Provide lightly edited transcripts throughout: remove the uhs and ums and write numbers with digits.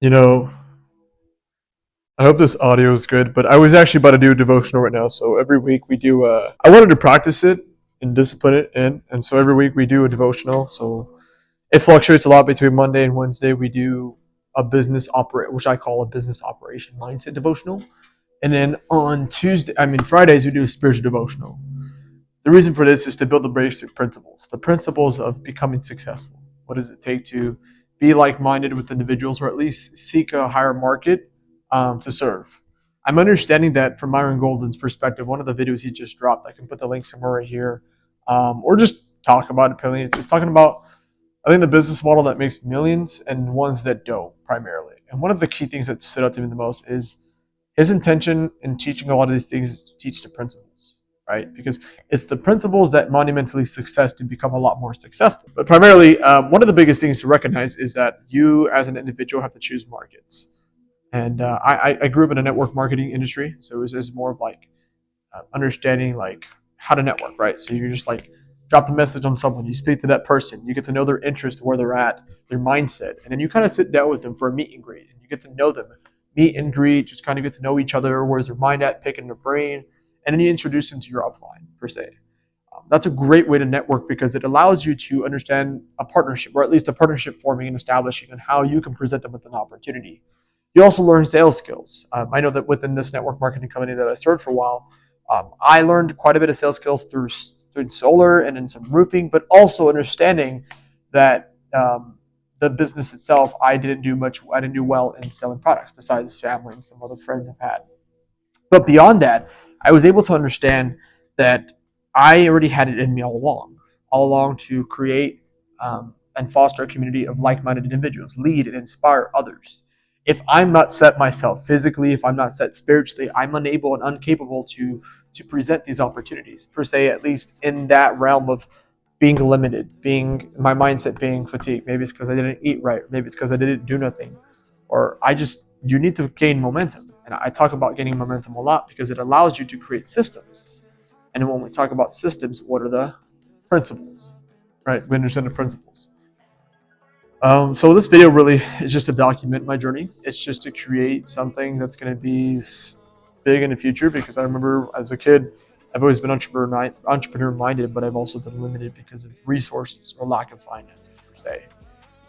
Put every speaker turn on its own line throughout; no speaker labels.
You know, I hope this audio is good, but I was actually about to do a devotional right now. So every week we do. I wanted to practice it and discipline it in, and so every week we do a devotional. So it fluctuates a lot between Monday and Wednesday. We do a which I call a business operation mindset devotional, and then on Fridays we do a spiritual devotional. The reason for this is to build the basic principles, the principles of becoming successful. What does it take to be like-minded with individuals, or at least seek a higher market to serve? I'm understanding that from Myron Golden's perspective, one of the videos he just dropped, I can put the link somewhere right here, or just talk about it. Apparently, it's talking about, I think, the business model that makes millions and ones that don't primarily. And one of the key things that stood out to me the most is his intention in teaching a lot of these things is to teach the principles, right? Because it's the principles that monumentally success to become a lot more successful. But primarily, one of the biggest things to recognize is that you as an individual have to choose markets. And I grew up in a network marketing industry, so it was more of like understanding like how to network, right? So you just like drop a message on someone, you speak to that person, you get to know their interest, where they're at, their mindset, and then you kind of sit down with them for a meet and greet, and you get to know them, meet and greet, just kind of get to know each other, where's their mind at, picking their brain, and then you introduce them to your upline per se. That's a great way to network because it allows you to understand a partnership, or at least a partnership forming and establishing, and how you can present them with an opportunity. You also learn sales skills. I know that within this network marketing company that I served for a while, I learned quite a bit of sales skills through solar and in some roofing, but also understanding that the business itself, I didn't do well in selling products besides family and some other friends I've had. But beyond that, I was able to understand that I already had it in me all along to create and foster a community of like-minded individuals, lead and inspire others. If I'm not set myself physically, if I'm not set spiritually, I'm unable and incapable to present these opportunities per se, at least in that realm of being limited, being my mindset being fatigued. Maybe it's because I didn't eat right. Maybe it's because I didn't do nothing, or you need to gain momentum. And I talk about gaining momentum a lot because it allows you to create systems. And when we talk about systems, what are the principles? Right? We understand the principles. So this video really is just to document my journey. It's just to create something that's going to be big in the future, because I remember as a kid, I've always been entrepreneur minded, but I've also been limited because of resources or lack of finances per se.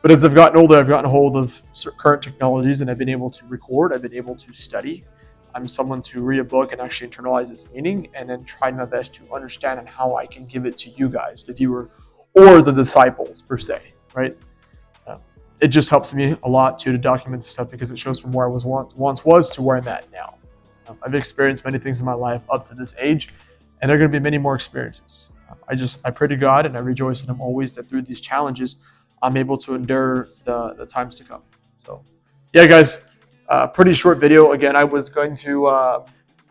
But as I've gotten older, I've gotten a hold of current technologies, and I've been able to record, I've been able to study. I'm someone to read a book and actually internalize its meaning, and then try my best to understand and how I can give it to you guys, the viewer, or the disciples per se, right? It just helps me a lot to document this stuff because it shows from where I once was to where I'm at now. I've experienced many things in my life up to this age, and there are going to be many more experiences. I pray to God and I rejoice in Him always that through these challenges, I'm able to endure the times to come. So, yeah, guys, pretty short video. Again, I was going to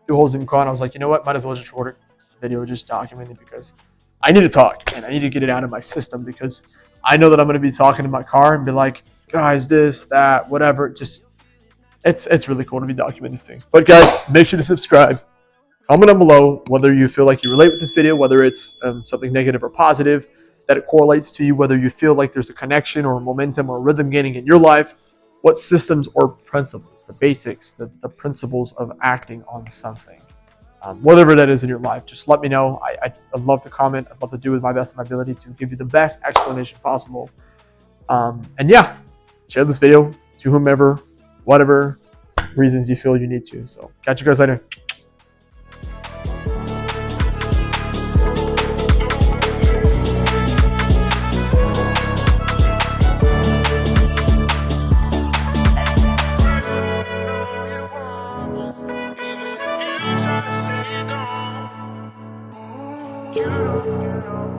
do holes in Kwan. I was like, you know what? Might as well just record a video, just document it, because I need to talk and I need to get it out of my system, because I know that I'm going to be talking in my car and be like, guys, this, that, whatever. Just it's really cool to be documenting these things. But guys, make sure to subscribe. Comment down below whether you feel like you relate with this video, whether it's something negative or positive, that it correlates to you, whether you feel like there's a connection or momentum or rhythm gaining in your life, what systems or principles, the basics, the principles of acting on something. Whatever that is in your life, just let me know. I'd love to comment. I'd love to do with my best of my ability to give you the best explanation possible. And yeah, share this video to whomever, whatever reasons you feel you need to. So catch you guys later.